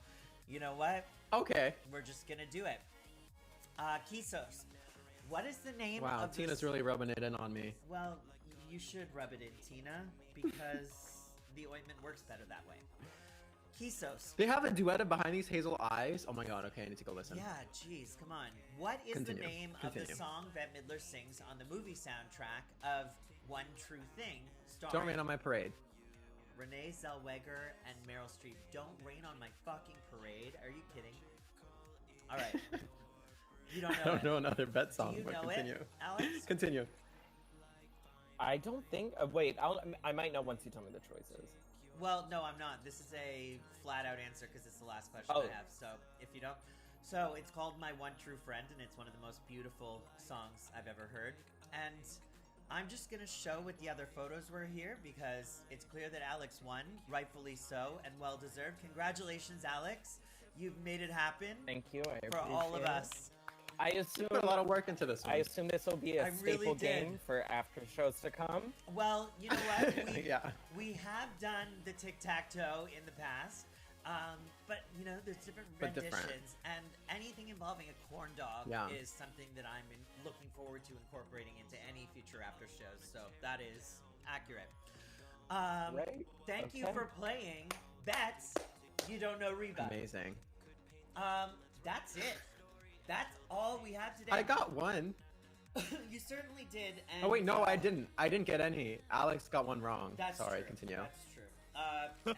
you know what? Okay. We're just going to do it. Kisos, what is the name Wow, of Tina's this... really rubbing it in on me. Well, you should rub it in, Tina, because the ointment works better that way. Kisos. They have a duet behind these hazel eyes. Oh my God. Okay, I need to go listen. Yeah, jeez, come on. What is Continue, the name of the continue. song Bette Midler sings on the movie soundtrack of One True Thing, Don't starring rain on my parade. Renee Zellweger and Meryl Streep? Don't rain on my fucking parade. Are you kidding? All right. You don't know I don't it. know another Bet song, Do you but know continue. it, Alex? Continue. I don't think. Wait, I might know once you tell me the choices. Well, no, I'm not. This is a flat-out answer because it's the last question Oh. I have. So if you don't... So it's called My One True Friend, and it's one of the most beautiful songs I've ever heard. And I'm just going to show what the other photos were here because it's clear that Alex won, rightfully so, and well-deserved. Congratulations, Alex. You've made it happen Thank you. I for all of appreciate it. us. I You assume. put a lot of work into this one. I assume this will be a I really staple did. game for after shows to come. Well, you know what? Yeah. We have done the tic-tac-toe in the past, but, you know, there's different But renditions, different. and anything involving a corn dog Yeah. is something that I'm looking forward to incorporating into any future after shows, so that is accurate. Right. Thank you Okay. for playing Bets You don't know Reba. Amazing. That's it. That's all we have today. I got one. You certainly did. And, Oh wait, no, I didn't. I didn't get any. Alex got one wrong. That's Sorry, true. continue. That's true.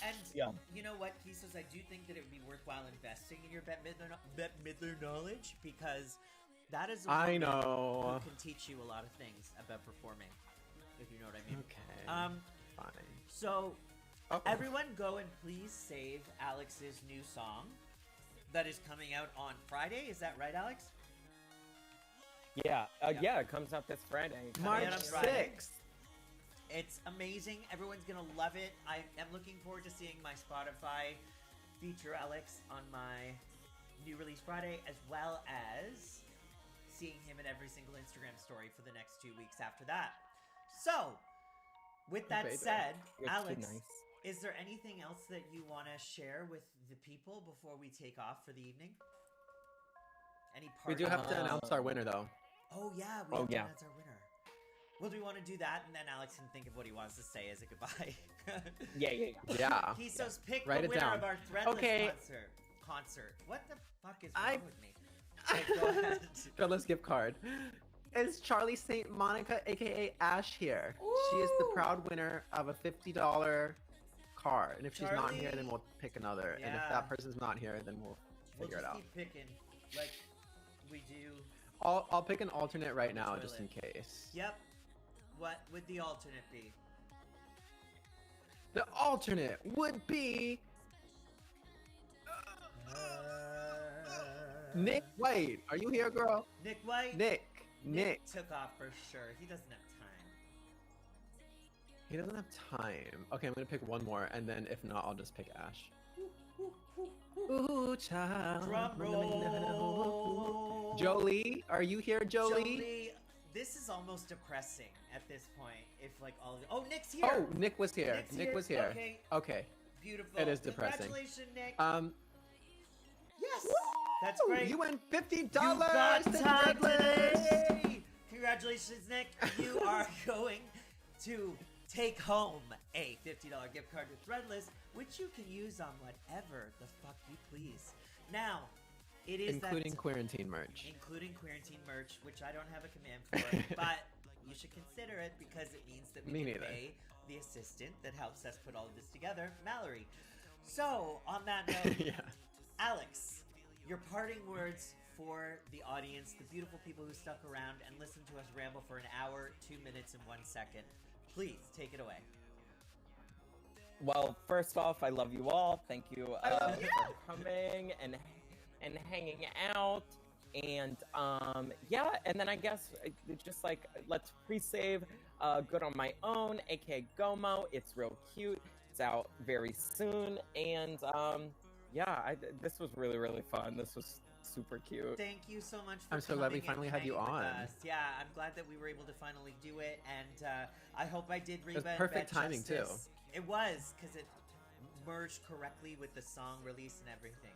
And Yeah. you know what, Kisos, I do think that it would be worthwhile investing in your Bette Midler knowledge, because that is a I woman know. who can teach you a lot of things about performing, if you know what I mean. Okay. Fine. So Oh. everyone go and please save Alex's new song that is coming out on Friday. Is that right, Alex? Yeah. Yeah. Yeah, it comes out this Friday. March March on Friday. 6th. It's amazing. Everyone's gonna love it. I am looking forward to seeing my Spotify feature Alex on my new release Friday, as well as seeing him in every single Instagram story for the next 2 weeks after that. So, with that Baby. said, You're too Alex, nice. is there anything else that you want to share with the people before we take off for the evening? Any We do parting- have to announce our winner, though. Oh yeah, we Oh, have to yeah. announce our winner. Well, do we want to do that, and then Alex can think of what he wants to say as a goodbye? Yeah. Yeah. Kisos, pick Write the it winner down. of our Threadless Okay. concert. What the fuck is I- wrong with me? Okay, go ahead. Threadless gift card. Is Charlie St. Monica, aka Ash, here? She is the Ooh. proud winner of a $50 card. And if she's not here, then Charlie. we'll pick another. And if Yeah. that person's not here, then we'll We'll figure just it out. keep picking, like we do. I'll pick an alternate right now, just in Toilet. case. Yep. What would the alternate be? The alternate would be Nick White. Are you here, girl? Nick White. Nick. took off for sure. He doesn't have time. He doesn't have time. Okay, I'm gonna pick one more, and then if not, I'll just pick Ash. Ooh, child. Drum roll. Jolie, are you here, Jolie? This is almost depressing at this point. If like all oh, Nick's here. Oh, Nick was here. Nick's Nick here. was here. Okay. Okay. Beautiful. It is depressing. Congratulations, Nick. Yes. That's great. You win $50. You got to time Threadless. today. Congratulations, Nick. You are going to take home a $50 gift card to Threadless, which you can use on whatever the fuck you please. Now, it is Including that Queerantine merch. including Queerantine merch, which I don't have a command for, but you should consider it because it means that we Me can neither. pay the assistant that helps us put all of this together, Mallory. So, on that note, Yeah. Alex, your parting words for the audience, the beautiful people who stuck around and listened to us ramble for an hour, 2 minutes, and 1 second. Please take it away. Well, first off, I love you all. Thank you, I love you. for coming and hanging out. And yeah, and then I guess just like let's pre-save Good on My Own, aka Gomo. It's real cute. It's out very soon. And yeah, this was really, really fun. This was super cute. Thank you so much for I'm so glad we coming and finally had you hanging with on. us. Yeah, I'm glad that we were able to finally do it, and I hope I did Reba was and perfect Bette timing, too. justice. It was, because it merged correctly with the song release and everything.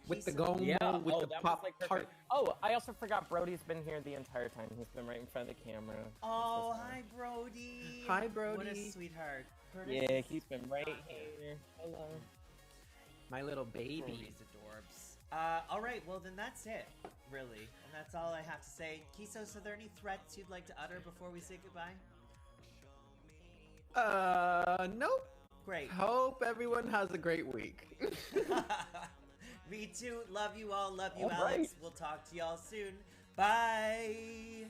With the Kisos- Gomo, Yeah, with the that Pop was, like, Tart. perfect. Oh, I also forgot Brody's been here the entire time. He's been right in front of the camera. Oh, This is hi, Brody. Hi, What a Brody. sweetheart. Curtis Yeah, is he's been right not here. Hello. My little baby. Brody's adorbs. All right, well then that's it, really, and that's all I have to say. Kisos, are there any threats you'd like to utter before we say goodbye? Nope. Great. Hope everyone has a great week. Me too. Love you all. Love you, All Alex. right. We'll talk to y'all soon. Bye.